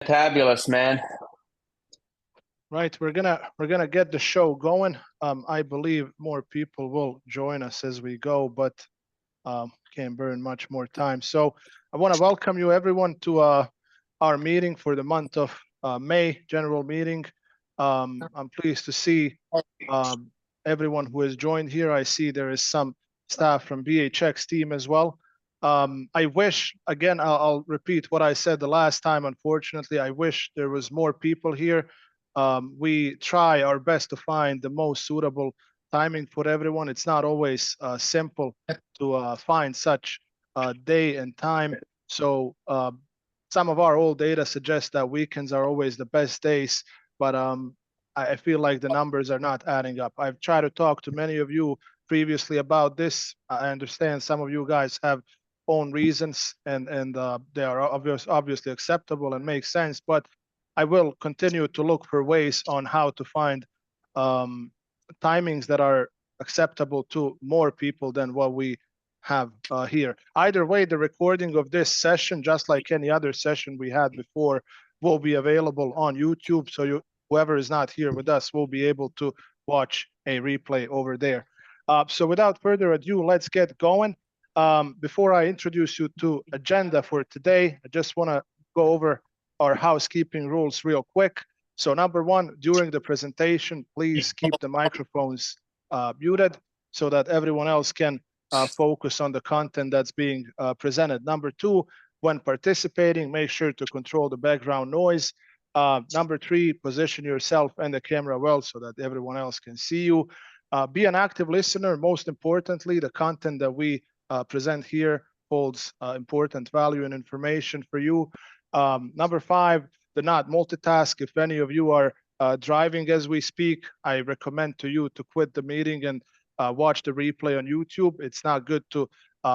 Fabulous, man. Right, we're gonna get the show going. I believe more people will join us as we go, but can't burn much more time. So I want to welcome you everyone to our meeting for the month of May, general meeting. I'm pleased to see um, everyone who has joined here. I see there is some staff from BHX team as well. I wish, again, I'll repeat what I said the last time. Unfortunately, I wish there was more people here. We try our best to find the most suitable timing for everyone. It's not always simple to find such day and time. So some of our old data suggests that weekends are always the best days, but I feel like the numbers are not adding up. I've tried to talk to many of you previously about this. I understand some of you guys have own reasons, and they are obviously acceptable and make sense. But I will continue to look for ways on how to find um, timings that are acceptable to more people than what we have here. Either way, the recording of this session, just like any other session we had before, will be available on YouTube. So whoever is not here with us will be able to watch a replay over there. So without further ado, let's get going. Before I introduce you to agenda for today, I just want to go over our housekeeping rules real quick. So number one, during the presentation, please keep the microphones muted so that everyone else can focus on the content that's being presented. Number two, when participating, make sure to control the background noise. Number three, position yourself and the camera well so that everyone else can see you. Be an active listener. Most importantly, the content that we present here holds important value and information for you. Number five, do not multitask. If any of you are driving as we speak, I recommend to you to quit the meeting and watch the replay on YouTube. It's not good to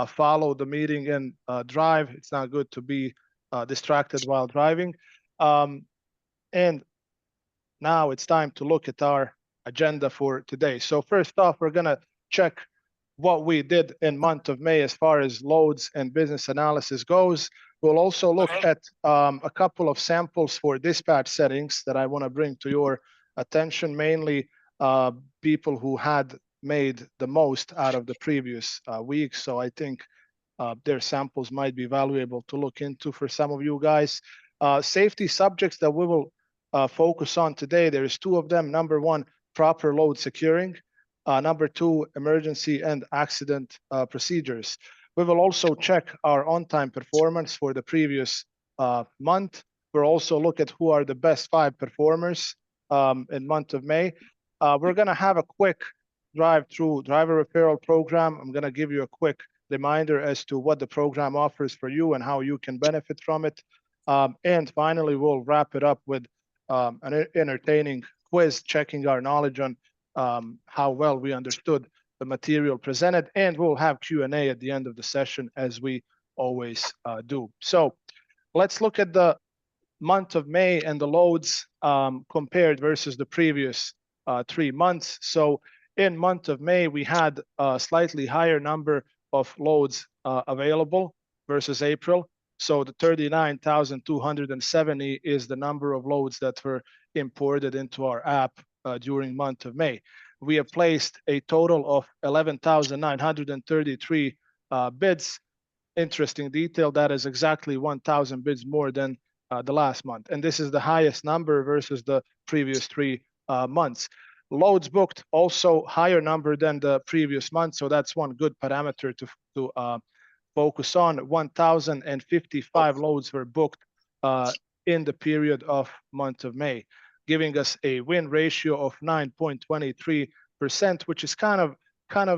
follow the meeting and drive. It's not good to be distracted while driving. And now it's time to look at our agenda for today. So first off, we're going to check what we did in month of May as far as loads and business analysis goes. We'll also look at a couple of samples for dispatch settings that I want to bring to your attention, mainly people who had made the most out of the previous week. So I think their samples might be valuable to look into for some of you guys. Safety subjects that we will focus on today, there's two of them. Number one, proper load securing. Number two, emergency and accident procedures. We will also check our on-time performance for the previous month. We'll also look at who are the best 5 performers in month of May. We're going to have a quick drive-through driver referral program. I'm going to give you a quick reminder as to what the program offers for you and how you can benefit from it. And finally, we'll wrap it up with an entertaining quiz, checking our knowledge on how well we understood the material presented, and we'll have Q&A at the end of the session as we always do. So let's look at the month of May and the loads compared versus the previous 3 months. So in month of May, we had a slightly higher number of loads available versus April. So the 39,270 is the number of loads that were imported into our app during month of May. We have placed a total of 11,933 bids. Interesting detail, that is exactly 1,000 bids more than the last month. And this is the highest number versus the previous 3 months. Loads booked, also higher number than the previous month. So that's one good parameter to focus on. 1,055 loads were booked in the period of month of May, giving us a win ratio of 9.23%, which is kind of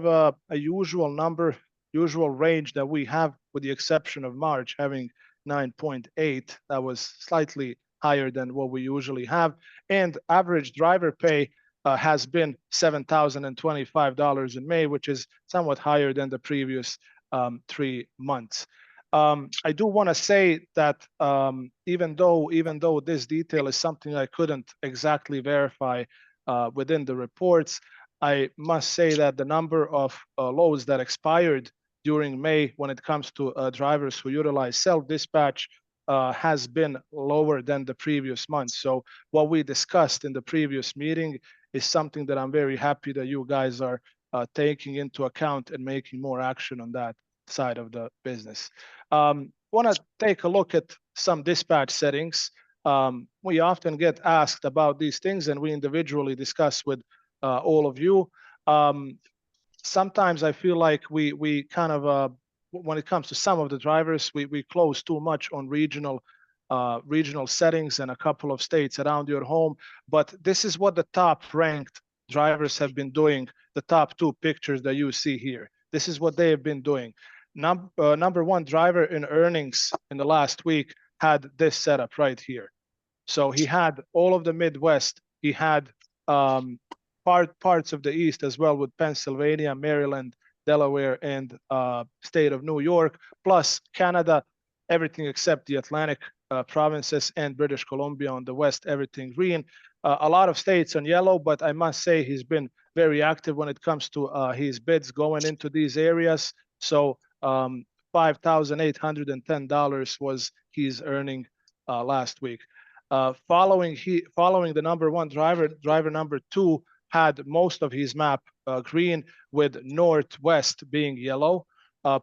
a usual number, usual range that we have, with the exception of March having 9.8. That was slightly higher than what we usually have. And average driver pay has been $7,025 in May, which is somewhat higher than the previous 3 months. I do want to say that even though this detail is something I couldn't exactly verify within the reports, I must say that the number of loads that expired during May when it comes to drivers who utilize self-dispatch has been lower than the previous month. So what we discussed in the previous meeting is something that I'm very happy that you guys are taking into account and making more action on that side of the business. Want to take a look at some dispatch settings. We often get asked about these things, and we individually discuss with all of you. Sometimes I feel like we kind of when it comes to some of the drivers, we close too much on regional settings and a couple of states around your home. But this is what the top ranked drivers have been doing. The top two pictures that you see here. This is what they have been doing. Number one driver in earnings in the last week had this setup right here. So he had all of the Midwest. He had parts of the East as well, with Pennsylvania, Maryland, Delaware, and state of New York, plus Canada, everything except the Atlantic provinces, and British Columbia on the West, everything green. A lot of states on yellow, but I must say he's been very active when it comes to his bids going into these areas. So $5,810 was his earning last week. Following the number one driver number two had most of his map green, with Northwest being yellow,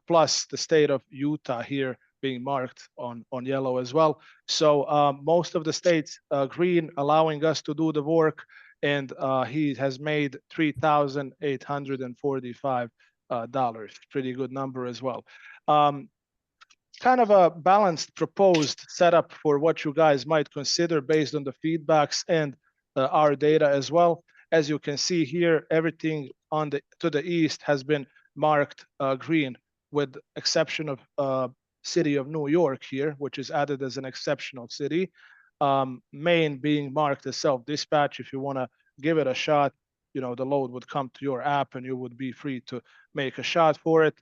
plus the state of Utah here being marked on yellow as well. So most of the states green, allowing us to do the work, and he has made $3,845. Pretty good number as well. Kind of a balanced proposed setup for what you guys might consider based on the feedbacks and our data as well. As you can see here, everything to the east has been marked green, with exception of city of New York here, which is added as an exceptional city. Maine being marked as self-dispatch. If you want to give it a shot, the load would come to your app and you would be free to make a shot for it.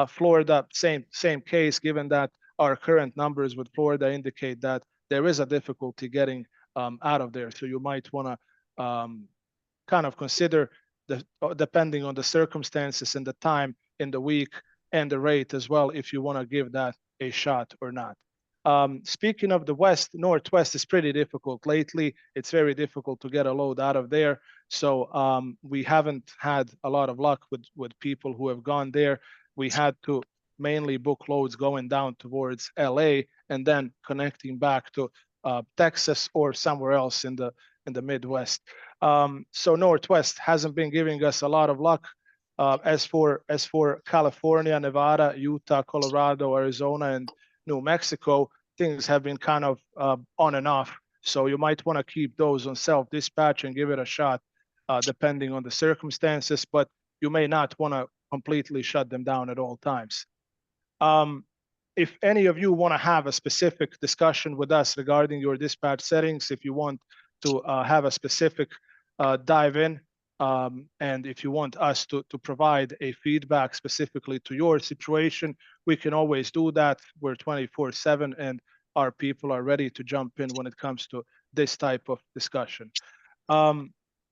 Florida, same case, given that our current numbers with Florida indicate that there is a difficulty getting out of there. So you might want to kind of consider, depending on the circumstances and the time in the week and the rate as well, if you want to give that a shot or not. Speaking of the West, Northwest is pretty difficult lately. It's very difficult to get a load out of there. So we haven't had a lot of luck with people who have gone there. We had to mainly book loads going down towards LA and then connecting back to Texas or somewhere else in the Midwest. So Northwest hasn't been giving us a lot of luck. As for California, Nevada, Utah, Colorado, Arizona, and New Mexico, things have been kind of on and off. So you might want to keep those on self-dispatch and give it a shot, depending on the circumstances, but you may not want to completely shut them down at all times. If any of you want to have a specific discussion with us regarding your dispatch settings, if you want to have a specific dive in, and if you want us to provide a feedback specifically to your situation, we can always do that. We're 24/7, and our people are ready to jump in when it comes to this type of discussion.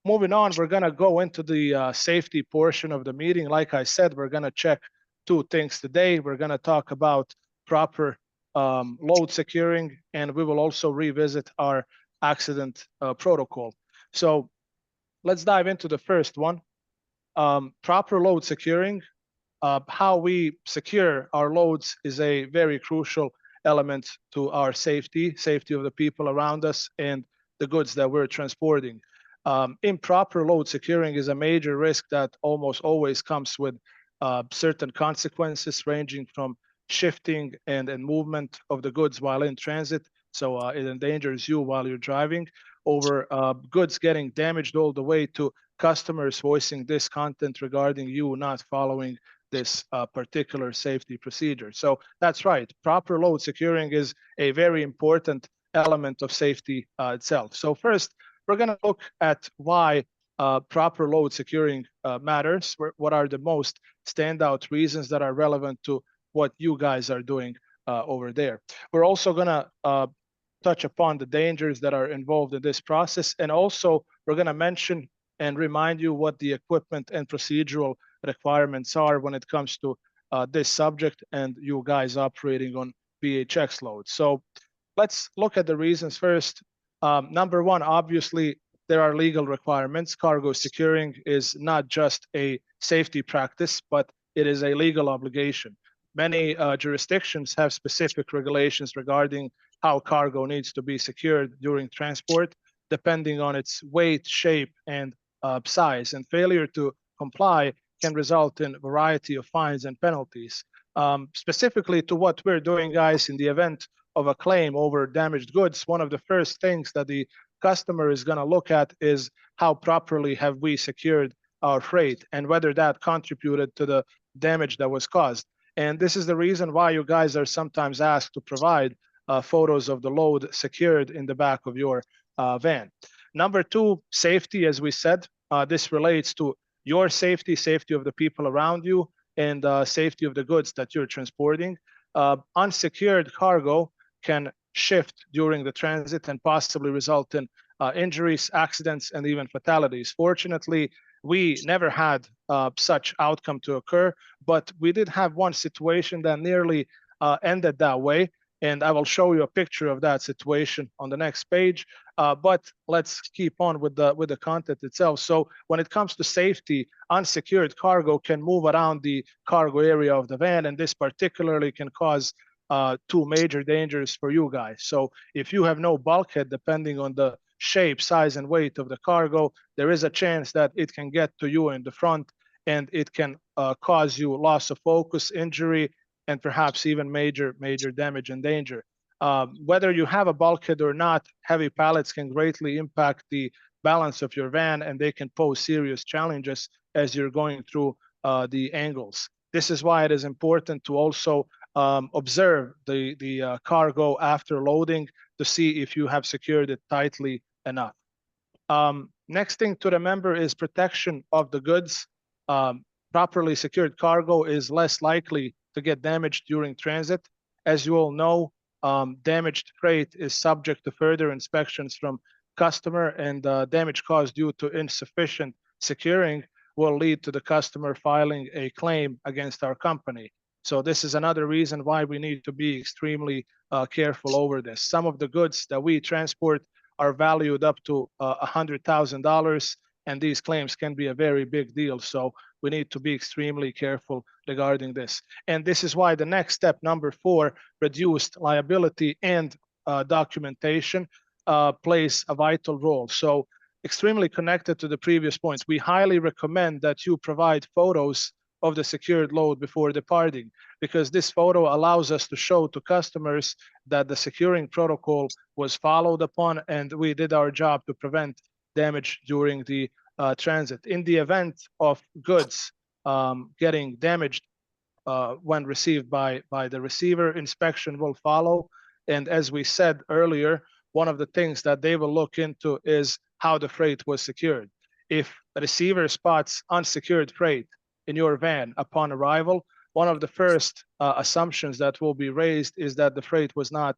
Moving on, we're going to go into the safety portion of the meeting. Like I said, we're going to check two things today. We're going to talk about proper load securing, and we will also revisit our accident protocol. So let's dive into the first one. Proper load securing. How we secure our loads is a very crucial element to our safety of the people around us and the goods that we're transporting. Improper load securing is a major risk that almost always comes with certain consequences, ranging from shifting and movement of the goods while in transit. So it endangers you while you're driving, over goods getting damaged, all the way to customers voicing discontent regarding you not following this particular safety procedure. So that's right. Proper load securing is a very important element of safety itself. So first, we're going to look at why proper load securing matters. What are the most standout reasons that are relevant to what you guys are doing over there? We're also going to touch upon the dangers that are involved in this process. And also, we're going to mention and remind you what the equipment and procedural requirements are when it comes to this subject and you guys operating on BHX loads. So let's look at the reasons first. Number one, obviously, there are legal requirements. Cargo securing is not just a safety practice, but it is a legal obligation. Many jurisdictions have specific regulations regarding how cargo needs to be secured during transport, depending on its weight, shape, and size. And failure to comply can result in a variety of fines and penalties. Specifically to what we're doing, guys, in the event of a claim over damaged goods, one of the first things that the customer is going to look at is how properly have we secured our freight and whether that contributed to the damage that was caused. And this is the reason why you guys are sometimes asked to provide photos of the load secured in the back of your van. Number two, safety, as we said, this relates to your safety, safety of the people around you, and safety of the goods that you're transporting. Unsecured cargo can shift during the transit and possibly result in injuries, accidents, and even fatalities. Fortunately, we never had such outcome to occur, but we did have one situation that nearly ended that way. And I will show you a picture of that situation on the next page. But let's keep on with the content itself. So when it comes to safety, unsecured cargo can move around the cargo area of the van, and this particularly can cause two major dangers for you guys. So if you have no bulkhead, depending on the shape, size, and weight of the cargo, there is a chance that it can get to you in the front, and it can cause you loss of focus, injury, and perhaps even major damage and danger. Whether you have a bulkhead or not, heavy pallets can greatly impact the balance of your van, and they can pose serious challenges as you're going through the angles. This is why it is important to also observe the cargo after loading to see if you have secured it tightly enough. Next thing to remember is protection of the goods. Properly secured cargo is less likely to get damaged during transit. As you all know, damaged freight is subject to further inspections from customer, and damage caused due to insufficient securing will lead to the customer filing a claim against our company. So this is another reason why we need to be extremely careful over this. Some of the goods that we transport are valued up to $100,000, and these claims can be a very big deal. So we need to be extremely careful regarding this. And this is why the next step, number 4, reduced liability and documentation plays a vital role. So extremely connected to the previous points, we highly recommend that you provide photos of the secured load before departing, because this photo allows us to show to customers that the securing protocol was followed upon and we did our job to prevent damage during the transit. In the event of goods getting damaged when received by the receiver, inspection will follow. And as we said earlier, one of the things that they will look into is how the freight was secured. If a receiver spots unsecured freight in your van upon arrival, one of the first assumptions that will be raised is that the freight was not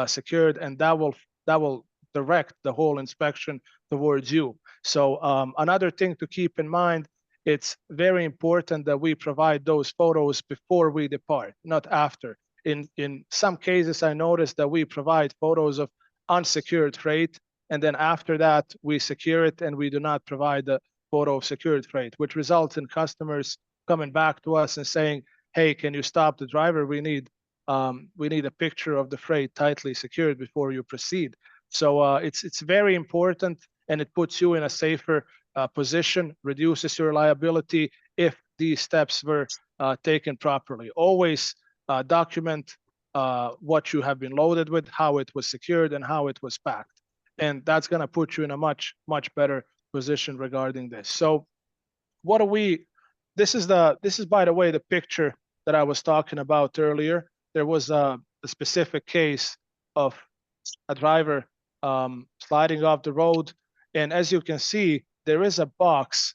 secured, and that will direct the whole inspection towards you. So another thing to keep in mind, it's very important that we provide those photos before we depart, not after. In some cases, I noticed that we provide photos of unsecured freight, and then after that, we secure it and we do not provide the photo of secured freight, which results in customers coming back to us and saying, hey, can you stop the driver? We need a picture of the freight tightly secured before you proceed. So it's very important, and it puts you in a safer position, reduces your liability if these steps were taken properly. Always document what you have been loaded with, how it was secured, and how it was packed. And that's going to put you in a much better position regarding this. So what do we, this is by the way the picture that I was talking about earlier. There was a specific case of a driver sliding off the road, and as you can see, there is a box,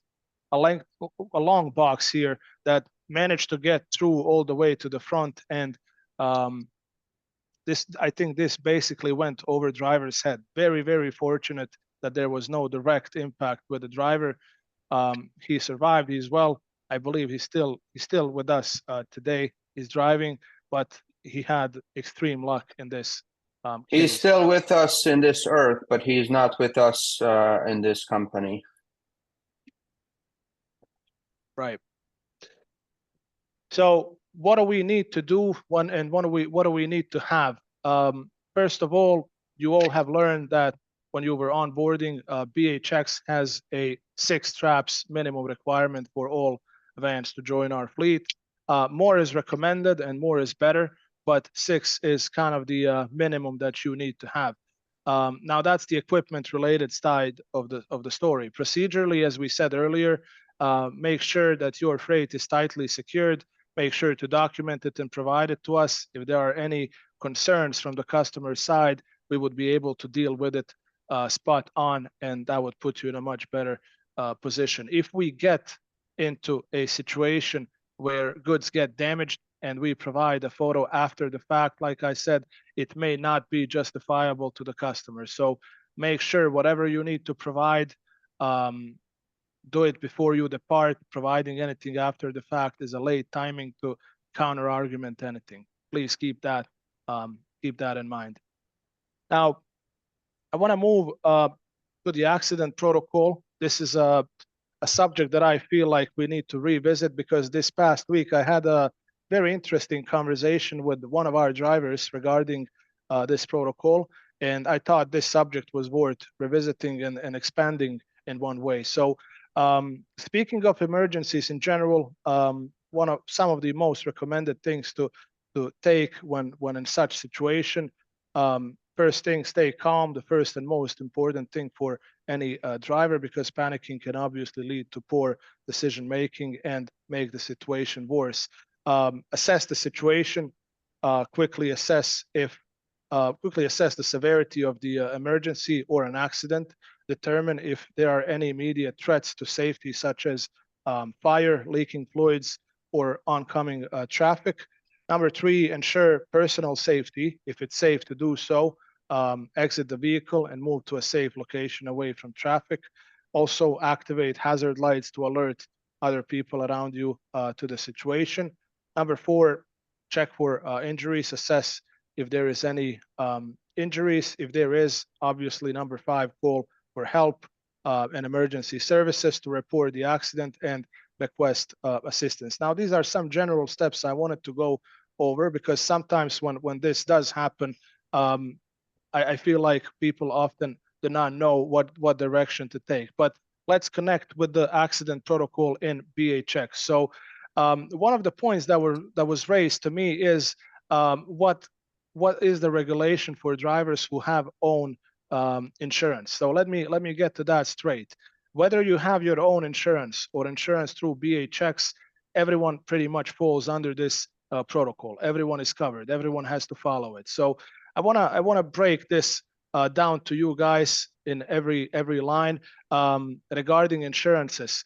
a long box here that managed to get through all the way to the front, and I think this basically went over driver's head. Very fortunate that there was no direct impact with the driver. He survived. He's well. I believe he's still with us today. He's driving, but he had extreme luck in this He's case. still with us in this earth, but he's not with us in this company. Right. So what do we need to do what do we need to have? First of all, you all have learned that when you were onboarding, BHX has a 6 straps minimum requirement for all vans to join our fleet. More is recommended and more is better, but 6 is kind of the minimum that you need to have. Now that's the equipment related side of the story. Procedurally, as we said earlier, make sure that your freight is tightly secured. Make sure to document it and provide it to us. If there are any concerns from the customer side, we would be able to deal with it spot on, and that would put you in a much better position. If we get into a situation where goods get damaged and we provide a photo after the fact, like I said, it may not be justifiable to the customer. So make sure whatever you need to provide, do it before you depart. Providing anything after the fact is a late timing to counter argument anything. Please keep that in mind. Now, I want to move to the accident protocol. This is a subject that I feel like we need to revisit, because this past week I had a very interesting conversation with one of our drivers regarding this protocol, and I thought this subject was worth revisiting and expanding in one way. So speaking of emergencies in general, some of the most recommended things to take when in such situation. First thing, stay calm. The first and most important thing for any driver, because panicking can obviously lead to poor decision making and make the situation worse. Assess the situation. Quickly assess the severity of the emergency or an accident. Determine if there are any immediate threats to safety, such as fire, leaking fluids, or oncoming traffic. Number 3, ensure personal safety. If it's safe to do so, exit the vehicle and move to a safe location away from traffic. Also, activate hazard lights to alert other people around you to the situation. Number 4, check for injuries. Assess if there is any injuries. If there is, obviously, number 5, call for help and emergency services to report the accident and request assistance. Now, these are some general steps I wanted to go over, because sometimes when this does happen, I feel like people often do not know what direction to take. But let's connect with the accident protocol in BHX. So one of the points that was raised to me is what is the regulation for drivers who have own insurance. So let me get to that straight. Whether you have your own insurance or insurance through BHX, everyone pretty much falls under this protocol. Everyone is covered. Everyone has to follow it. So I wanna break this down to you guys in every line regarding insurances.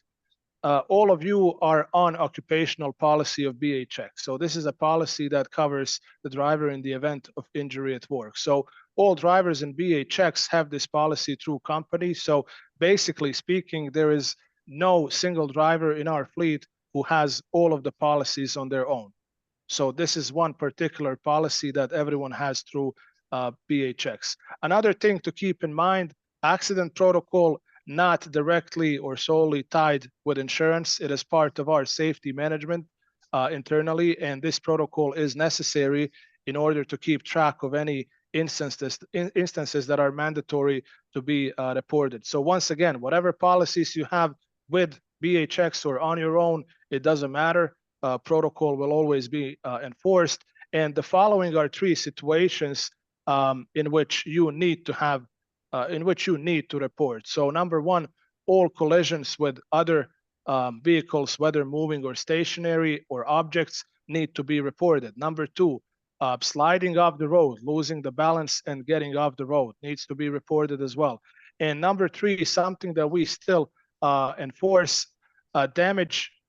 All of you are on occupational policy of BHX. So this is a policy that covers the driver in the event of injury at work. So all drivers in BHX have this policy through companies. So basically speaking, there is no single driver in our fleet who has all of the policies on their own. So this is one particular policy that everyone has through BHX. Another thing to keep in mind, accident protocol not directly or solely tied with insurance. It is part of our safety management internally, and this protocol is necessary in order to keep track of any instances that are mandatory to be reported. So once again, whatever policies you have with BHX or on your own, it doesn't matter. Protocol will always be enforced. And the following are 3 situations in which you need to report. So number 1, all collisions with other vehicles, whether moving or stationary, or objects, need to be reported. Number 2, sliding off the road, losing the balance and getting off the road, needs to be reported as well. And number 3, something that we still enforce,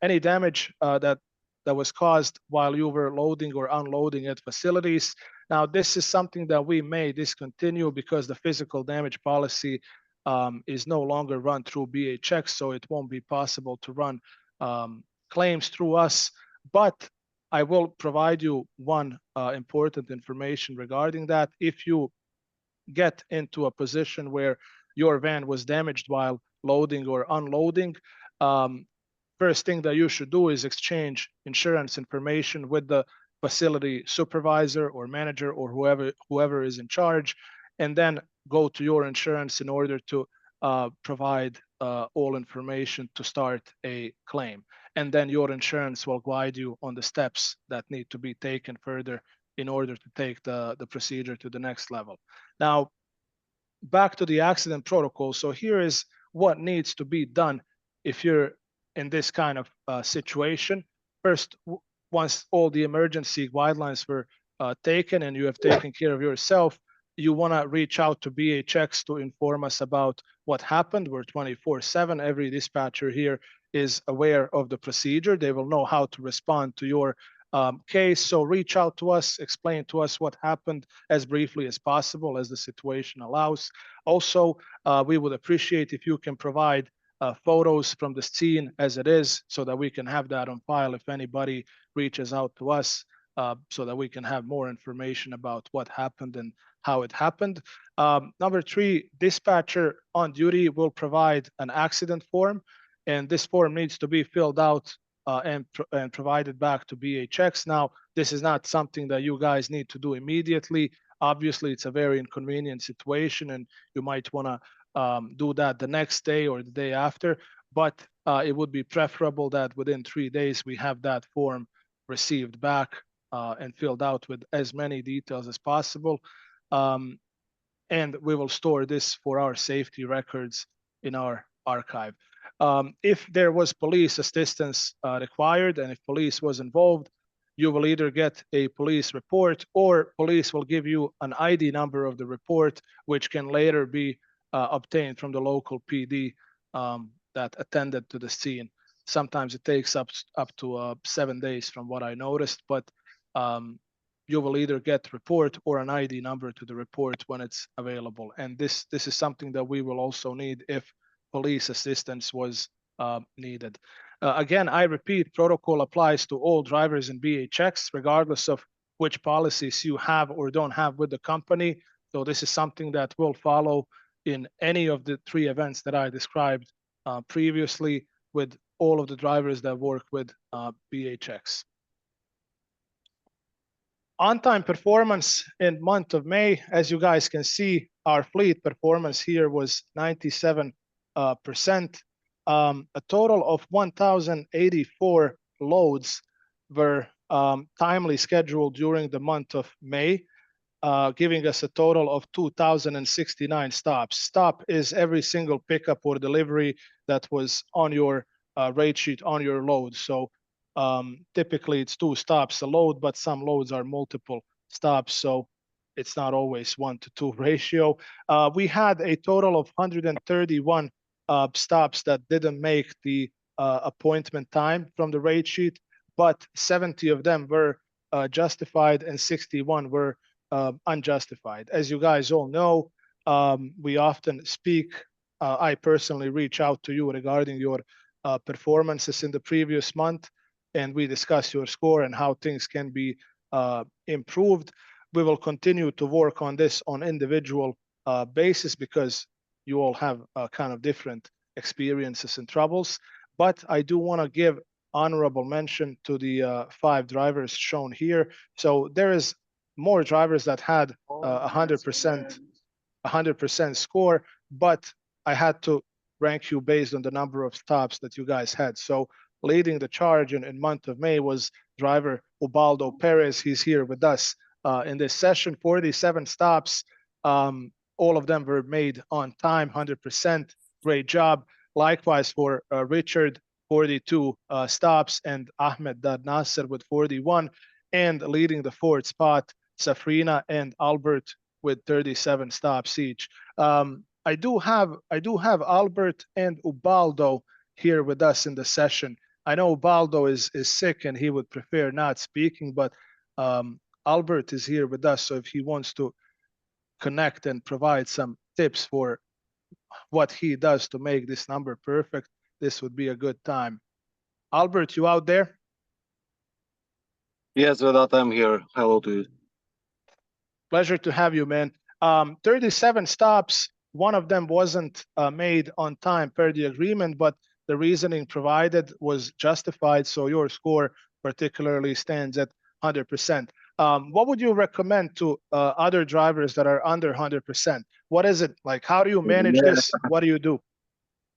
any damage that was caused while you were loading or unloading at facilities. Now, this is something that we may discontinue because the physical damage policy is no longer run through BHX, so it won't be possible to run claims through us. But I will provide you one important information regarding that. If you get into a position where your van was damaged while loading or unloading, first thing that you should do is exchange insurance information with the facility supervisor or manager or whoever is in charge, and then go to your insurance in order to provide all information to start a claim. And then your insurance will guide you on the steps that need to be taken further in order to take the procedure to the next level. Now, back to the accident protocol. So here is what needs to be done if you're in this kind of situation. First, once all the emergency guidelines were taken and you have taken care of yourself, you want to reach out to BHX to inform us about what happened. We're 24/7. Every dispatcher here is aware of the procedure. They will know how to respond to your case. So reach out to us, explain to us what happened as briefly as possible as the situation allows. Also, we would appreciate if you can provide photos from the scene as it is so that we can have that on file if anybody reaches out to us, so that we can have more information about what happened and how it happened. Number 3, dispatcher on duty will provide an accident form, and this form needs to be filled out and provided back to BHX. Now, this is not something that you guys need to do immediately. Obviously, it's a very inconvenient situation, and you might want to do that the next day or the day after, but it would be preferable that within 3 days we have that form received back and filled out with as many details as possible. And we will store this for our safety records in our archive. If there was police assistance required and if police was involved, you will either get a police report or police will give you an ID number of the report, which can later be obtained from the local PD that attended to the scene. Sometimes it takes up to 7 days from what I noticed, but you will either get report or an ID number to the report when it's available. And this is something that we will also need if police assistance was needed. Again, I repeat, protocol applies to all drivers in BHX, regardless of which policies you have or don't have with the company. So this is something that will follow in any of the 3 events that I described previously with all of the drivers that work with BHX. On-time performance in month of May, as you guys can see, our fleet performance here was 97%. A total of 1,084 loads were timely scheduled during the month of May, giving us a total of 2,069 stops. Stop is every single pickup or delivery that was on your rate sheet on your load. So typically it's 2 stops a load, but some loads are multiple stops, so it's not always 1-to-2 ratio. We had a total of 131 stops that didn't make the appointment time from the rate sheet, but 70 of them were justified and 61 were unjustified. As you guys all know, we often speak, I personally reach out to you regarding your performances in the previous month, and we discuss your score and how things can be improved. We will continue to work on this on individual basis because you all have kind of different experiences and troubles. But I do want to give honorable mention to the 5 drivers shown here. So there is more drivers that had 100% score, but I had to rank you based on the number of stops that you guys had. So leading the charge in month of May was driver Ubaldo Perez. He's here with us in this session. 47 stops. All of them were made on time, 100%. Great job. Likewise for Richard, 42 stops, and Ahmed Dad Nasser with 41. And leading the 4th spot, Safrina and Albert with 37 stops each. I do have Albert and Ubaldo here with us in the session. I know Ubaldo is sick and he would prefer not speaking, but Albert is here with us. So if he wants to connect and provide some tips for what he does to make this number perfect, this would be a good time. Albert, you out there? Yes, Vedat, I'm here. Hello to you. Pleasure to have you, man. 37 stops. One of them wasn't made on time per the agreement, but the reasoning provided was justified. So your score particularly stands at 100%. What would you recommend to other drivers that are under 100%? What is it like? How do you manage Yeah, this? What do you do?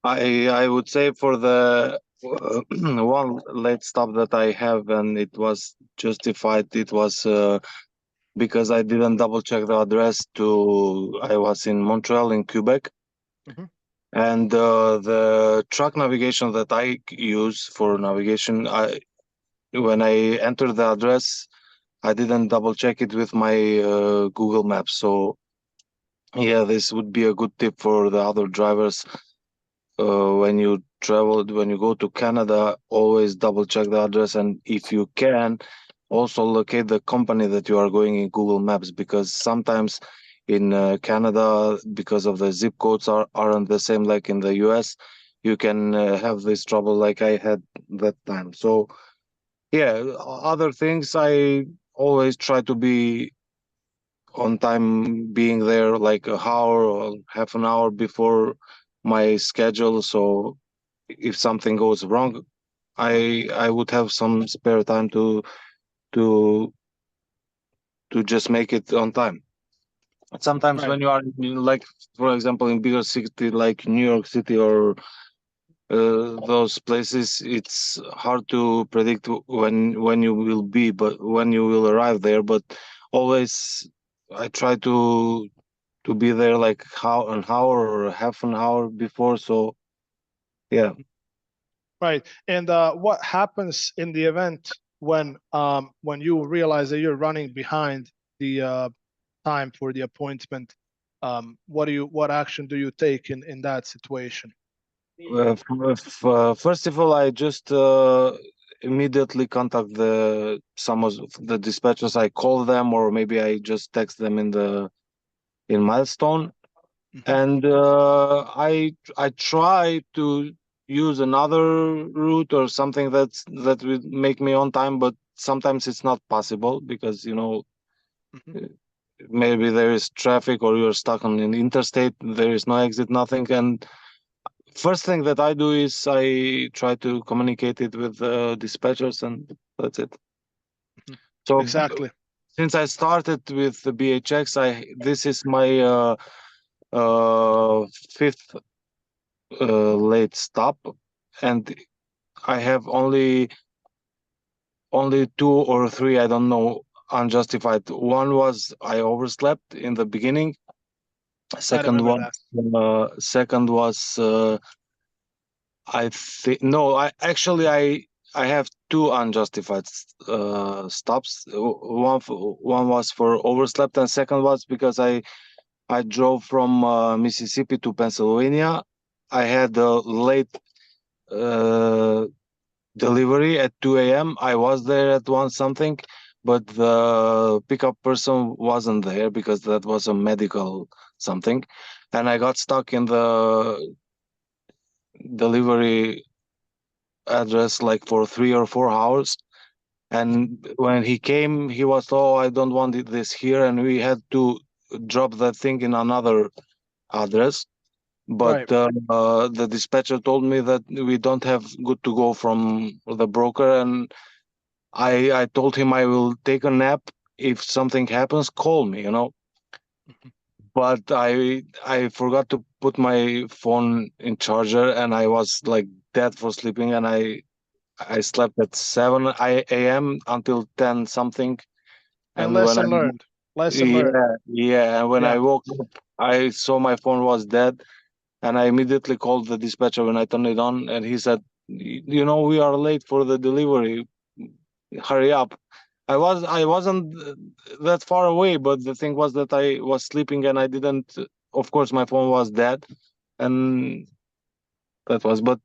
I would say for the one late stop that I have, and it was justified. It was because I didn't double check the address to. I was in Montreal in Quebec, Mhm. and the truck navigation that I use for navigation, when I entered the address, I didn't double check it with my Google Maps. So yeah, this would be a good tip for the other drivers. When you when you go to Canada, always double check the address, and if you can, also locate the company that you are going in Google Maps, because sometimes in Canada, because of the zip codes aren't the same like in the US, you can have this trouble like I had that time. So yeah, other things, I always try to be on time, being there like a hour or half an hour before my schedule. So if something goes wrong, I would have some spare time to to just make it on time. Sometimes Right. when you are like, for example, in bigger city like New York City or those places, it's hard to predict when you will be, but when you will arrive there. But always I try to be there like how an hour or half an hour before. So yeah. Right. And what happens in the event when you realize that you're running behind the time for the appointment? What action do you take in that situation? First of all, I just immediately contact some of the dispatchers. I call them, or maybe I just text them in Milestone, Mhm. and I try to use another route or something that would make me on time, but sometimes it's not possible because Mhm. maybe there is traffic or you're stuck on an interstate. There is no exit, nothing, and first thing that I do is I try to communicate it with dispatchers, and that's it. Mhm. So Exactly. since I started with the BHX, this is my fifth late stop, and I have only two or three, I don't know, unjustified. One was I overslept in the beginning. I remember that. Second was I think no. I have two unjustified stops. One was for overslept, and second was because I drove from Mississippi to Pennsylvania. I had a late uh, delivery at 2 a.m. I was there at 1 something, but the pickup person wasn't there because that was a medical something, and I got stuck in the delivery address like for 3 or 4 hours. And when he came, he was, oh, I don't want this here, and we had to drop that thing in another address. But Right. the dispatcher told me that we don't have good to go from the broker, and I told him I will take a nap. If something happens, call me, Mhm. But I forgot to put my phone in charger, and I was like dead for sleeping, and I slept at 7 a.m. until 10 something. And And when lesson learned. Lesson learned. yeah, and when I Yeah. woke up, I saw my phone was dead, and I immediately called the dispatcher when I turned it on, and he said, we are late for the delivery. Hurry up. I wasn't that far away, but the thing was that I was sleeping and I didn't. Of course, my phone was dead, and that was. But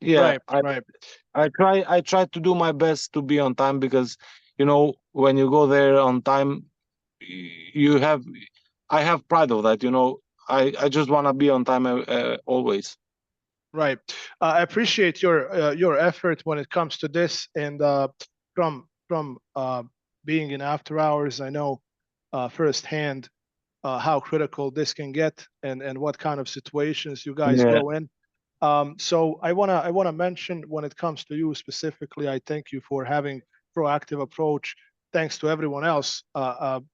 yeah, Right. Right. I try to do my best to be on time, because when you go there on time, you have I have pride of that. I just want to be on time always. Right. I appreciate your effort when it comes to this, and from being in after hours, I know firsthand how critical this can get and what kind of situations you guys Yeah. go in. So I wanna mention, when it comes to you specifically, I thank you for having proactive approach. Thanks to everyone else,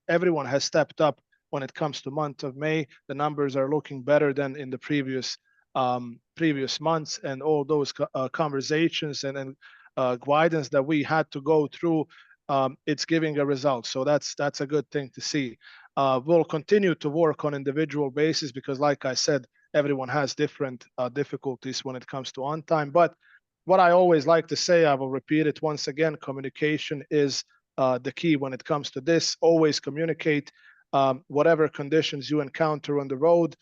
everyone has stepped up when it comes to month of May. The numbers are looking better than in the previous months, and all those conversations and guidance that we had to go through, it's giving a result. So that's a good thing to see. We'll continue to work on individual basis because, like I said, everyone has different difficulties when it comes to on time. But what I always like to say, I will repeat it once again: communication is the key when it comes to this. Always communicate. Whatever conditions you encounter on the road,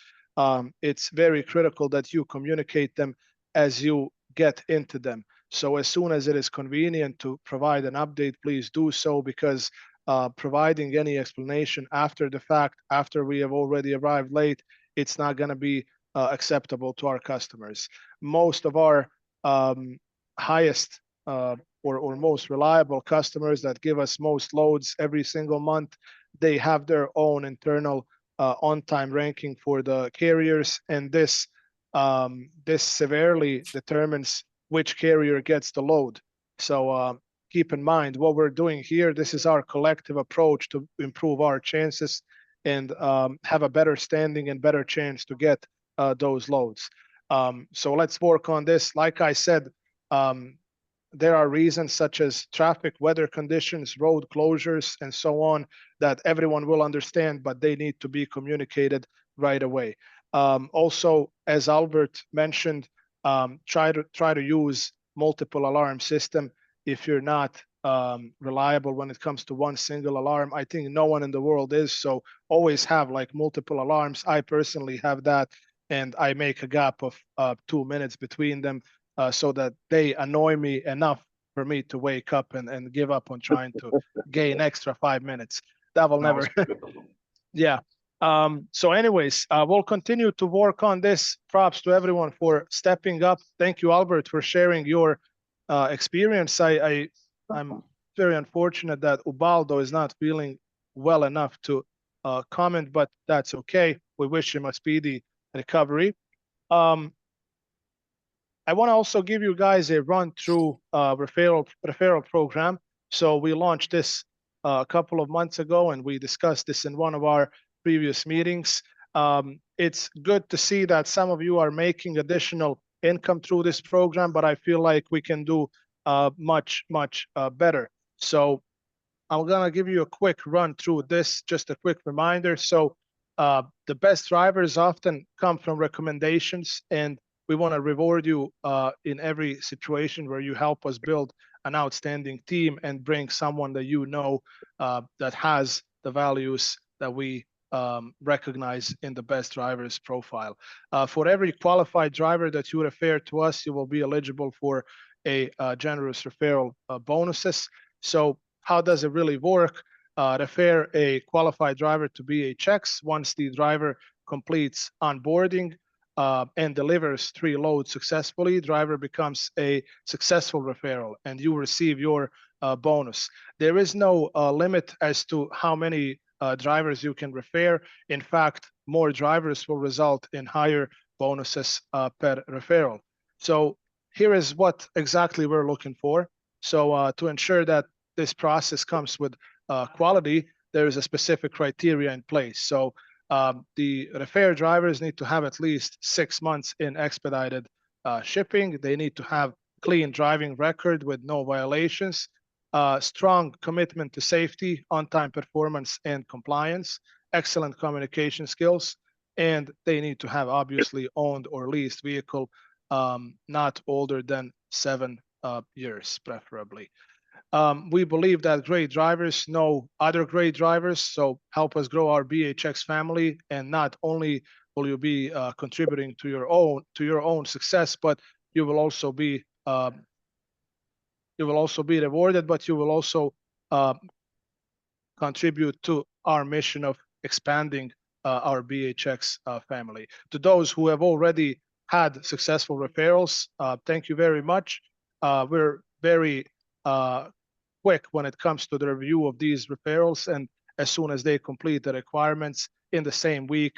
it's very critical that you communicate them as you get into them. So as soon as it is convenient to provide an update, please do so, because providing any explanation after the fact, after we have already arrived late, it's not going to be acceptable to our customers. Most of our highest or most reliable customers that give us most loads every single month, they have their own internal on-time ranking for the carriers, and this severely determines which carrier gets the load. So keep in mind what we're doing here. This is our collective approach to improve our chances and have a better standing and better chance to get those loads. So let's work on this. Like I said, there are reasons such as traffic, weather conditions, road closures, and so on that everyone will understand, but they need to be communicated right away. Also, as Albert mentioned, try to use multiple alarm system. If you're not reliable when it comes to one single alarm, I think no one in the world is. So always have like multiple alarms. I personally have that, and I make a gap of 2 minutes between them, so that they annoy me enough for me to wake up and give up on trying to gain extra 5 minutes. That will never. Yeah. So anyways, we'll continue to work on this. Props to everyone for stepping up. Thank you, Albert, for sharing your experience. I'm very unfortunate that Ubaldo is not feeling well enough to comment, but that's okay. We wish him a speedy recovery. I want to also give you guys a run through referral program. So we launched this a couple of months ago, and we discussed this in one of our previous meetings. It's good to see that some of you are making additional income through this program, but I feel like we can do much better. So I'm gonna give you a quick run through this, just a quick reminder. So the best drivers often come from recommendations, and we want to reward you in every situation where you help us build an outstanding team and bring someone that you know that has the values that we recognize in the best drivers profile. For every qualified driver that you refer to us, you will be eligible for a generous referral bonuses. So how does it really work? Refer a qualified driver to BHX. Once the driver completes onboarding and delivers 3 loads successfully, driver becomes a successful referral, and you receive your bonus. There is no limit as to how many drivers you can refer. In fact, more drivers will result in higher bonuses per referral. So here is what exactly we're looking for. So to ensure that this process comes with quality, there is a specific criteria in place. So the refer drivers need to have at least 6 months in expedited shipping. They need to have clean driving record with no violations, strong commitment to safety, on-time performance and compliance, excellent communication skills, and they need to have obviously owned or leased vehicle, not older than 7 years, preferably. We believe that great drivers know other great drivers, so help us grow our BHX family. And not only will you be contributing to your own success, but you will also be rewarded. But you will also contribute to our mission of expanding our BHX family. To those who have already had successful referrals, thank you very much. We're very quick when it comes to the review of these referrals, and as soon as they complete the requirements, in the same week.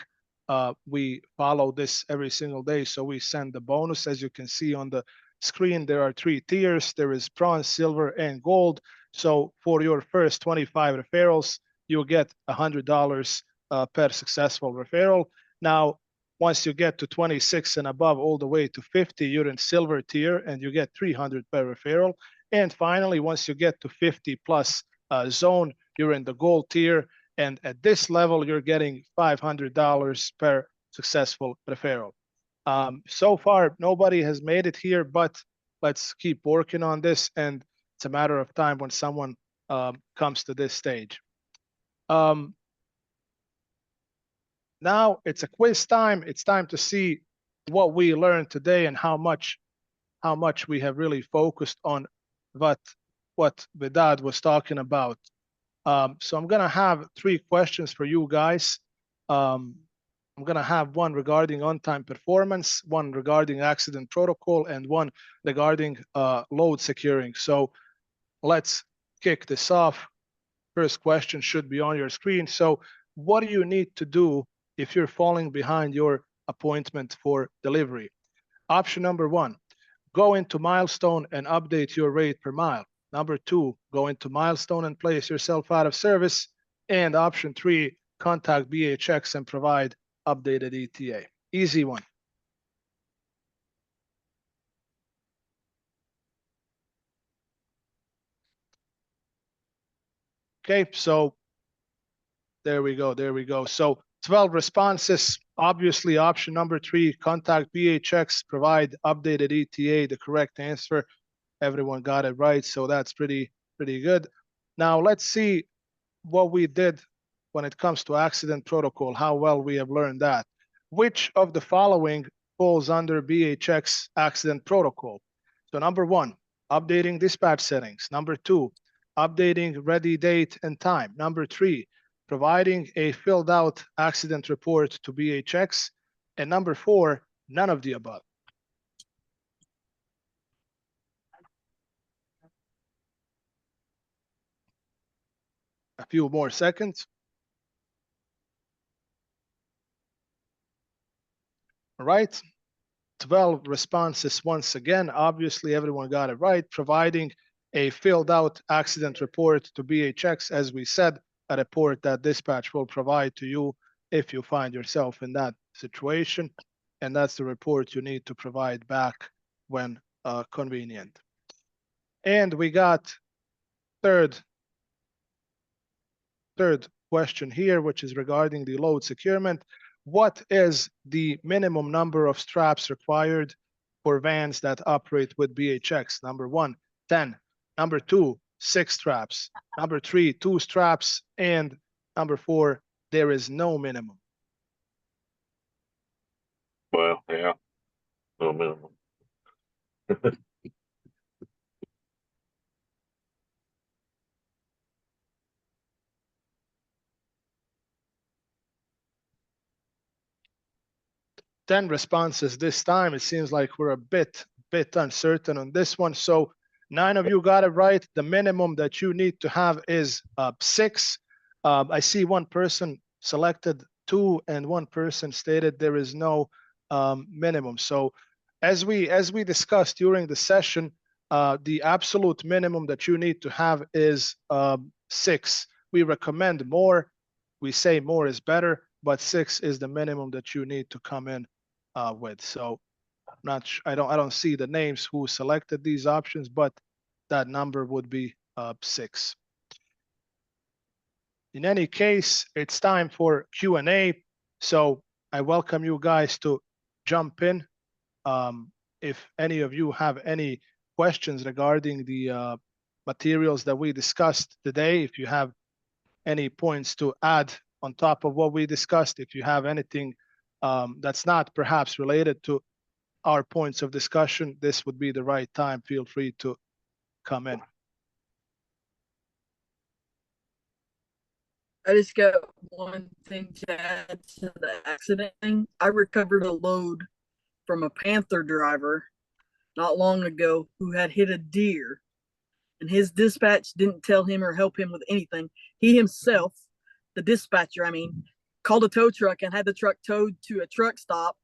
We follow this every single day, so we send the bonus. As you can see on the screen, there are 3 tiers. There is bronze, silver, and gold. So for your first 25 referrals, you'll get $100 per successful referral. Now, once you get to 26 and above, all the way to 50, you're in silver tier and you get 300 per referral. And finally, once you get to 50 plus zone, you're in the gold tier. And at this level, you're getting $500 per successful referral. So far, nobody has made it here, but let's keep working on this. And it's a matter of time when someone comes to this stage. Now it's a quiz time. It's time to see what we learned today and how much we have really focused on what Vedad was talking about. So I'm gonna have 3 questions for you guys. I'm gonna have one regarding on-time performance, one regarding accident protocol, and one regarding load securing. So let's kick this off. First question should be on your screen. So what do you need to do if you're falling behind your appointment for delivery? Option number 1, go into Milestone and update your rate per mile. Number 2, go into Milestone and place yourself out of service. And option 3, contact BHX and provide updated ETA. Easy one. Okay, so there we go. So 12 responses. Obviously, option number 3, contact BHX, provide updated ETA, the correct answer. Everyone got it right, so that's pretty good. Now let's see what we did when it comes to accident protocol, how well we have learned that. Which of the following falls under BHX accident protocol? So number 1, updating dispatch settings. Number 2, updating ready date and time. Number 3, providing a filled out accident report to BHX. And number 4, none of the above. A few more seconds. All right, 12 responses once again. Obviously, everyone got it right. Providing a filled out accident report to BHX, as we said, a report that dispatch will provide to you if you find yourself in that situation. And that's the report you need to provide back when convenient. And we got third question here, which is regarding the load securement. What is the minimum number of straps required for vans that operate with BHX? Number 1, 10. Number 2, 6 straps. Number 3, 2 straps. And number 4, there is no minimum. Well, yeah, no minimum. 10 responses this time. It seems like we're a bit uncertain on this one. So 9 of you got it right. The minimum that you need to have is 6. I see one person selected 2 and one person stated there is no minimum. So as we discussed during the session, the absolute minimum that you need to have is 6. We recommend more. We say more is better, but 6 is the minimum that you need to come in with. So I don't see the names who selected these options, but that number would be 6. In any case, it's time for Q&A. So I welcome you guys to jump in. If any of you have any questions regarding the materials that we discussed today, if you have any points to add on top of what we discussed, if you have anything that's not perhaps related to our points of discussion, this would be the right time. Feel free to come in. I just got one thing to add to the accident thing. I recovered a load from a Panther driver not long ago who had hit a deer, and his dispatch didn't tell him or help him with anything. He himself, the dispatcher, called a tow truck and had the truck towed to a truck stop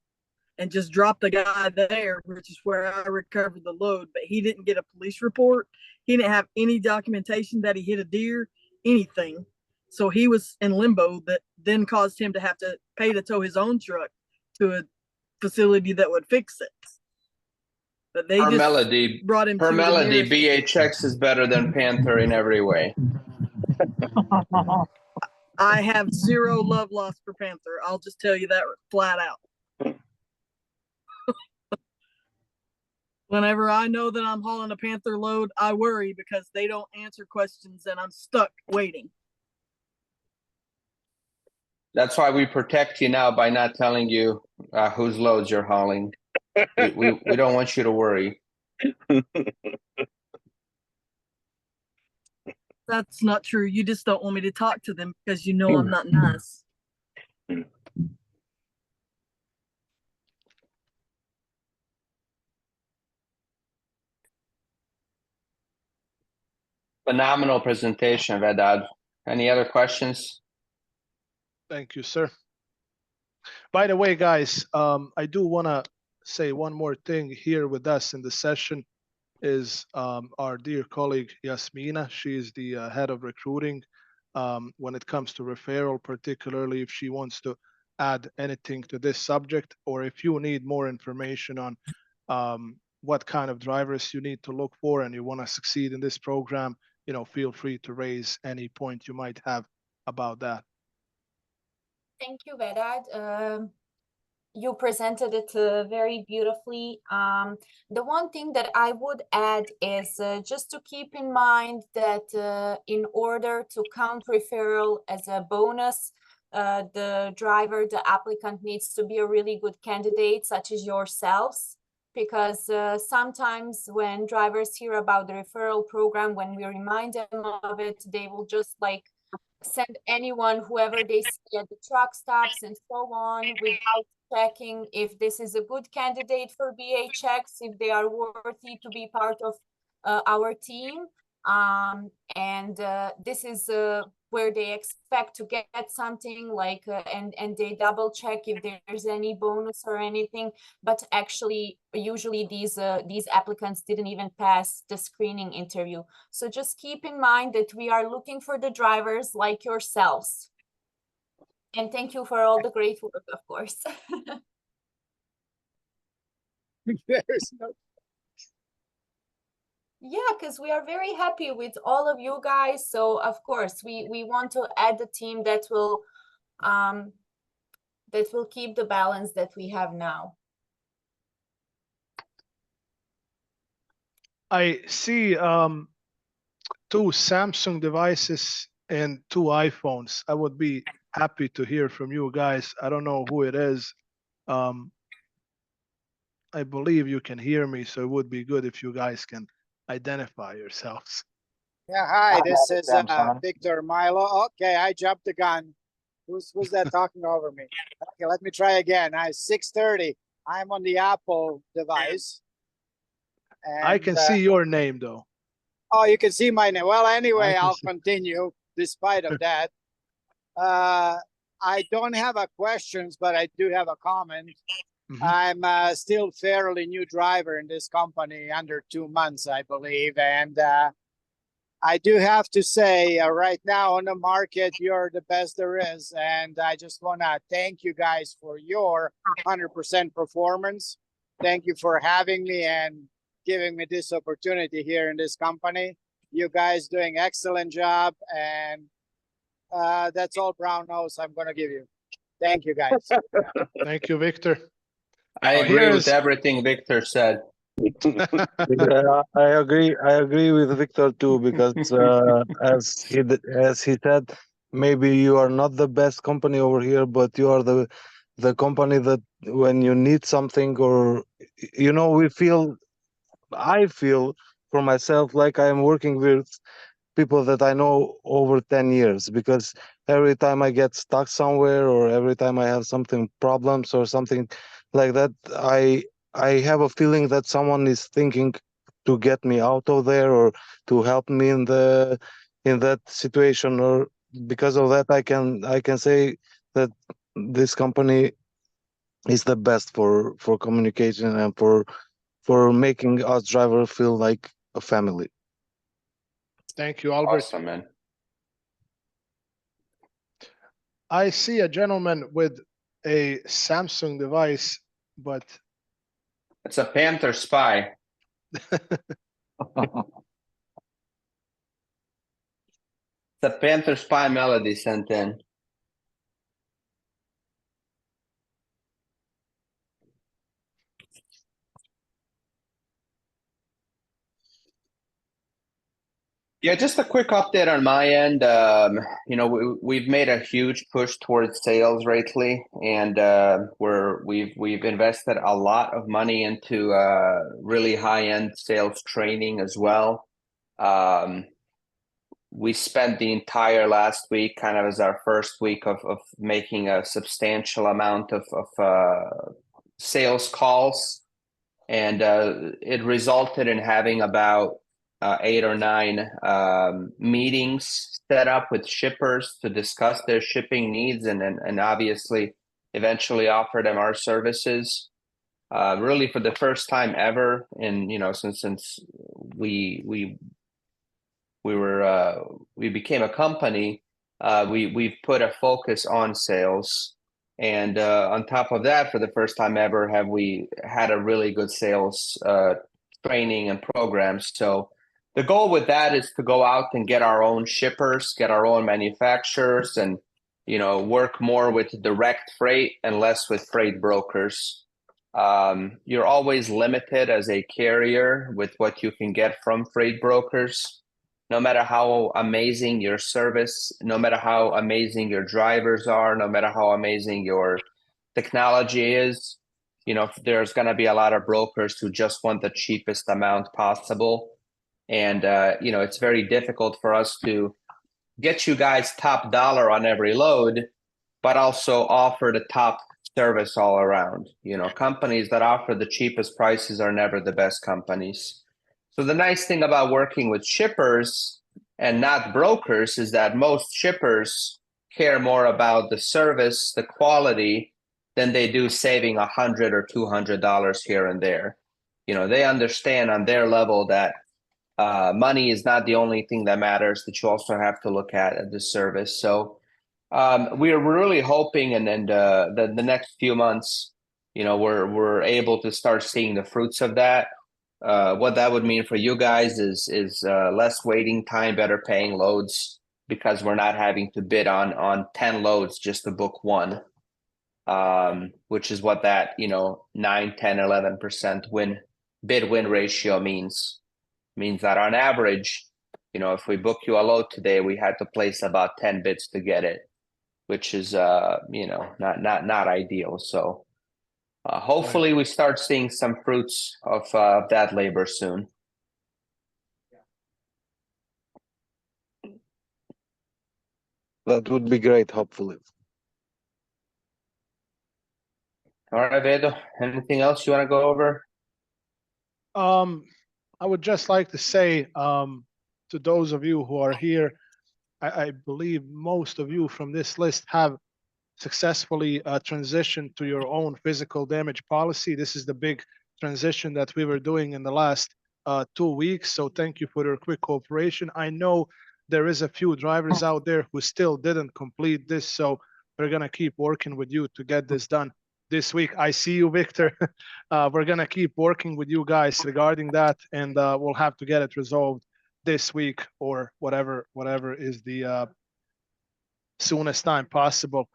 and just dropped the guy there, which is where I recovered the load. But he didn't get a police report. He didn't have any documentation that he hit a deer, anything. So he was in limbo that then caused him to have to pay to tow his own truck to a facility that would fix it. But they Per just melody, brought him per to the melody, nearest- BHX is better than Panther in every way. I have zero love lost for Panther. I'll just tell you that flat out. Whenever I know that I'm hauling a Panther load, I worry because they don't answer questions and I'm stuck waiting. That's why we protect you now by not telling you whose loads you're hauling. We don't want you to worry. That's not true. You just don't want me to talk to them because you know I'm not nice. Phenomenal presentation, Vedad. Any other questions? Thank you, sir. By the way, guys, I do want to say one more thing. Here with us in the session is our dear colleague Yasmina. She is the head of recruiting when it comes to referral, particularly if she wants to add anything to this subject, or if you need more information on what kind of drivers you need to look for and you want to succeed in this program, you know, feel free to raise any point you might have about that. Thank you, Vedad. You presented it very beautifully. The one thing that I would add is just to keep in mind that in order to count referral as a bonus, the driver, the applicant needs to be a really good candidate, such as yourselves, because sometimes when drivers hear about the referral program, when we remind them of it, they will just like send anyone, whoever they see at the truck stops and so on, without checking if this is a good candidate for BHX, if they are worthy to be part of our team. And this is where they expect to get something like, and they double check if there's any bonus or anything, but actually usually these applicants didn't even pass the screening interview. So just keep in mind that we are looking for the drivers like yourselves. And thank you for all the great work, of course. There's no Yeah, because we are very happy with all of you guys. So of course we want to add the team that will keep the balance that we have now. I see two Samsung devices and two iPhones. I would be happy to hear from you guys. I don't know who it is. I believe you can hear me, so it would be good if you guys can identify yourselves. Yeah, hi, this is Victor Milo. Okay, I jumped the gun. Who's that talking over me? Okay, let me try again. 6:30. I'm on the Apple device. I can see your name though. Oh, you can see my name. Well, anyway, I'll continue despite of that. I don't have a questions, but I do have a comment. I'm still fairly new driver in this company, under 2 months, I believe. And I do have to say right now on the market, you're the best there is. And I just want to thank you guys for your 100% performance. Thank you for having me and giving me this opportunity here in this company. You guys doing excellent job. And that's all brown nose I'm going to give you. Thank you, guys. Thank you, Victor. I agree with everything Victor said. Yeah, I agree with Victor too, because as he said, maybe you are not the best company over here, but you are the company that when you need something, or you know, I feel for myself like I am working with people that I know over 10 years, because every time I get stuck somewhere, or every time I have something problems or something like that, I have a feeling that someone is thinking to get me out of there or to help me in that situation. Or because of that, I can say that this company is the best for communication and for making us driver feel like a family. Thank you, Albert. Awesome, man. I see a gentleman with a Samsung device, but It's a Panther Spy. The Panther Spy melody sent in. Yeah, just a quick update on my end. You know, we've made a huge push towards sales lately, and we've invested a lot of money into really high-end sales training as well. We spent the entire last week kind of as our first week of making a substantial amount of sales calls, and it resulted in having about 8 or 9 meetings set up with shippers to discuss their shipping needs and obviously eventually offer them our services. Really for the first time ever, and you know, since we became a company, we've put a focus on sales. And on top of that, for the first time ever, have we had a really good sales training and programs. So the goal with that is to go out and get our own shippers, get our own manufacturers, and you know, work more with direct freight and less with freight brokers. You're always limited as a carrier with what you can get from freight brokers. No matter how amazing your service, no matter how amazing your drivers are, no matter how amazing your technology is, you know, there's going to be a lot of brokers who just want the cheapest amount possible. And, you know, it's very difficult for us to get you guys top dollar on every load, but also offer the top service all around. You know, companies that offer the cheapest prices are never the best companies. So the nice thing about working with shippers and not brokers is that most shippers care more about the service, the quality, than they do saving $100 or $200 here and there. You know, they understand on their level that money is not the only thing that matters, that you also have to look at the service. So we're really hoping, and then the next few months, you know, we're able to start seeing the fruits of that. What that would mean for you guys is less waiting time, better paying loads, because we're not having to bid on 10 loads just to book one, which is what that, you know, 9, 10, 11% bid win ratio means that on average, you know, if we book you a load today, we had to place about 10 bids to get it, which is you know, not ideal. So hopefully we start seeing some fruits of that labor soon. That would be great, hopefully. All right, Vedo, anything else you want to go over? I would just like to say to those of you who are here, I believe most of you from this list have successfully transitioned to your own physical damage policy. This is the big transition that we were doing in the last 2 weeks. So thank you for your quick cooperation. I know there is a few drivers out there who still didn't complete this, so we're gonna keep working with you to get this done this week. I see you, Victor. We're gonna keep working with you guys regarding that, and we'll have to get it resolved this week or whatever is the soonest time possible.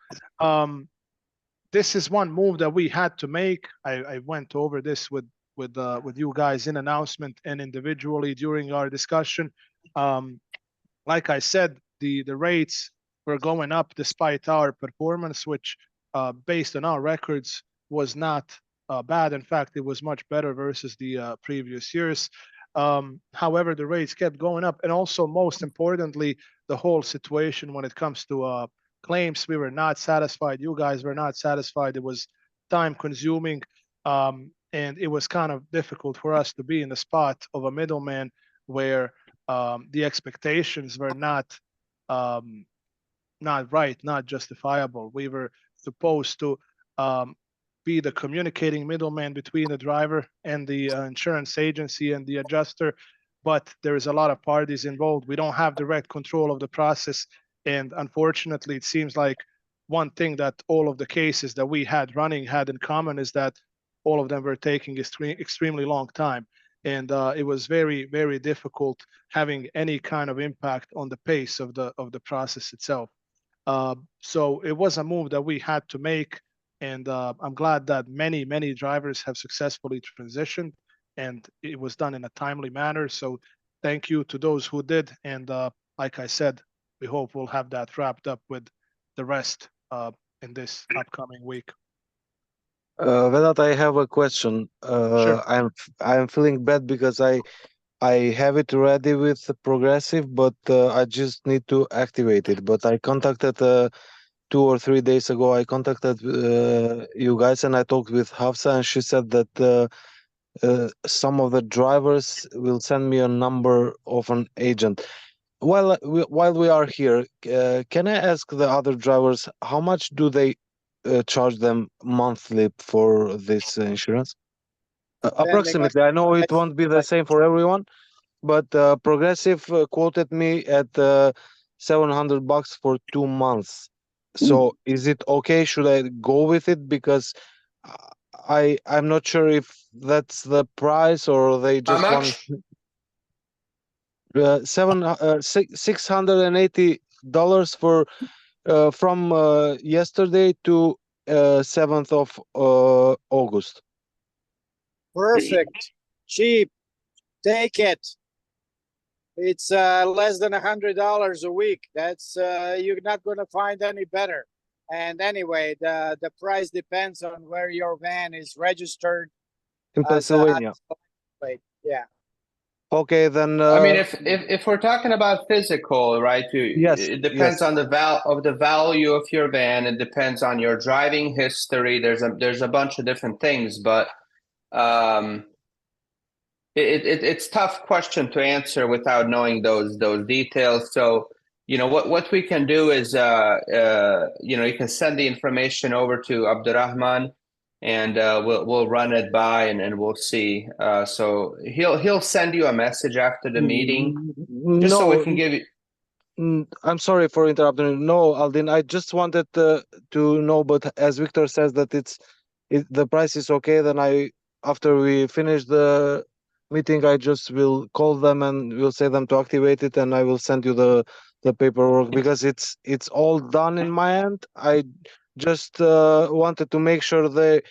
This is one move that we had to make. I went over this with you guys in announcement and individually during our discussion. Like I said, the rates were going up despite our performance, which based on our records was not bad. In fact, it was much better versus the previous years. However, the rates kept going up, and also most importantly, the whole situation when it comes to claims, we were not satisfied. You guys were not satisfied. It was time consuming, and it was kind of difficult for us to be in the spot of a middleman where the expectations were not not right, not justifiable. We were supposed to be the communicating middleman between the driver and the insurance agency and the adjuster, but there is a lot of parties involved. We don't have direct control of the process, and unfortunately, it seems like one thing that all of the cases that we had running had in common is that all of them were taking extremely long time, and it was very, very difficult having any kind of impact on the pace of the process itself. So it was a move that we had to make, and I'm glad that many drivers have successfully transitioned, and it was done in a timely manner. So thank you to those who did, and like I said, we hope we'll have that wrapped up with the rest in this upcoming week. Vedat, I have a question. Sure. I'm feeling bad because I have it ready with the Progressive, but I just need to activate it. But I contacted 2 or 3 days ago. I contacted you guys, and I talked with Hafsa, and she said that some of the drivers will send me a number of an agent. While we are here, can I ask the other drivers how much do they charge them monthly for this insurance? Depending on Approximately. I know it price, won't be the same for everyone, but Progressive quoted me at $700 for 2 months. So is it okay? Should I go with it? Because I'm not sure if that's the price or they How just want much? $680 for from yesterday to 7th of August. perfect, cheap, take it. It's less than $100 a week. That's you're not going to find any better. And anyway, the price depends on where your van is registered. In Pennsylvania. Yeah. Okay, then. I mean, if we're talking about physical, right? Yes, it depends yes. on the value of your van. It depends on your driving history. There's a bunch of different things, but it's tough question to answer without knowing those details. So, what we can do is you can send the information over to Abdurrahman, and we'll run it by and we'll see. So he'll send you a message after the meeting, just so we can give you. I'm sorry for interrupting. No, Aldin, I just wanted to know, but as Victor says that the price is okay, then after we finish the meeting, I just will call them and will say them to activate it, and I will send you the paperwork because it's all done in my end. I just wanted to make sure the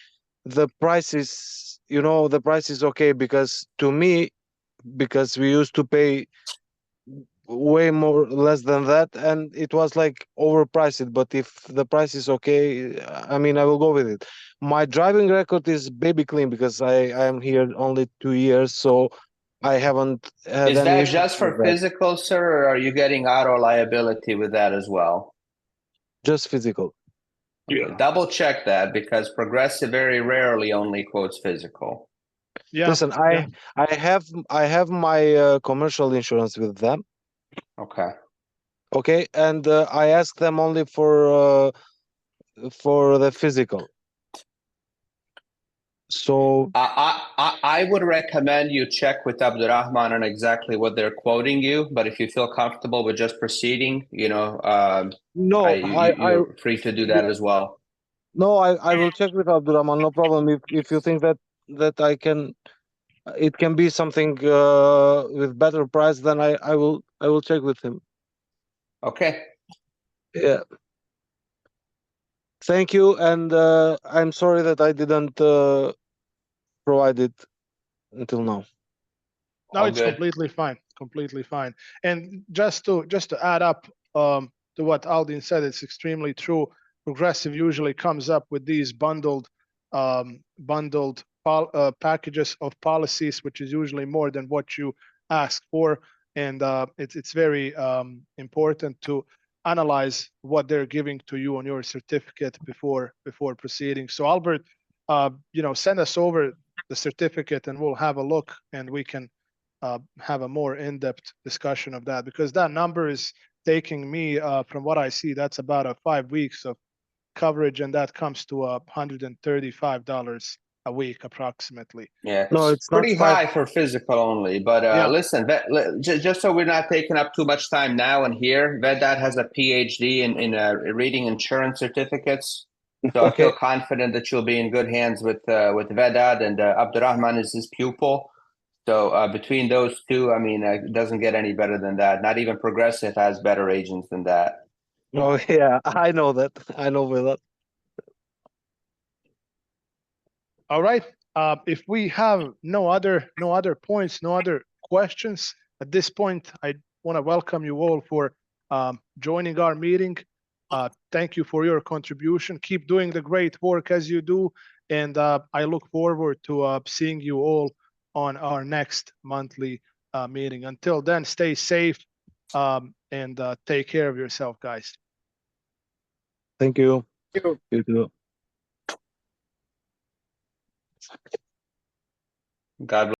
price is the price is okay, because to me, because we used to pay way less than that, and it was like overpriced. But if the price is okay, I mean, I will go with it. My driving record is baby clean because I am here only 2 years, so I haven't had Is any that issues just with for that. physical, sir, or are you getting auto liability with that as well? Just physical. Yeah. Double check that, because Progressive very rarely only quotes physical. Yeah. Listen, I have my commercial insurance with them. Okay, and I asked them only for the physical. So I would recommend you check with Abdurrahman on exactly what they're quoting you. But if you feel comfortable with just proceeding, no, you're free to do that as well. No, I will check with Abdurrahman. No problem. If you think that I can, it can be something with better price, then I will check with him. Okay. Yeah. Thank you, and I'm sorry that I didn't provide it until now. No, All it's good. completely fine. Completely fine. And just to add up to what Aldin said, it's extremely true. Progressive usually comes up with these bundled packages of policies, which is usually more than what you ask for. And it's very important to analyze what they're giving to you on your certificate before proceeding. So Albert, send us over the certificate and we'll have a look, and we can have a more in-depth discussion of that, because that number is taking me, from what I see, that's about a 5 weeks of coverage, and that comes to $135 a week approximately. Yeah, No, it's not pretty 5. high for physical only. But Yeah. listen, just so we're not taking up too much time now and here, Vedad has a PhD in reading insurance certificates. So I feel confident that you'll be in good hands with Vedad, and Abdurrahman is his pupil. So between those two, I mean, it doesn't get any better than that. Not even Progressive has better agents than that. Oh yeah, I know that. I know that. All right. If we have no other points, no other questions at this point, I want to welcome you all for joining our meeting. Thank you for your contribution. Keep doing the great work as you do, and I look forward to seeing you all on our next monthly meeting. Until then, stay safe and take care of yourself, guys. Thank you. Thank you. You too. God bless.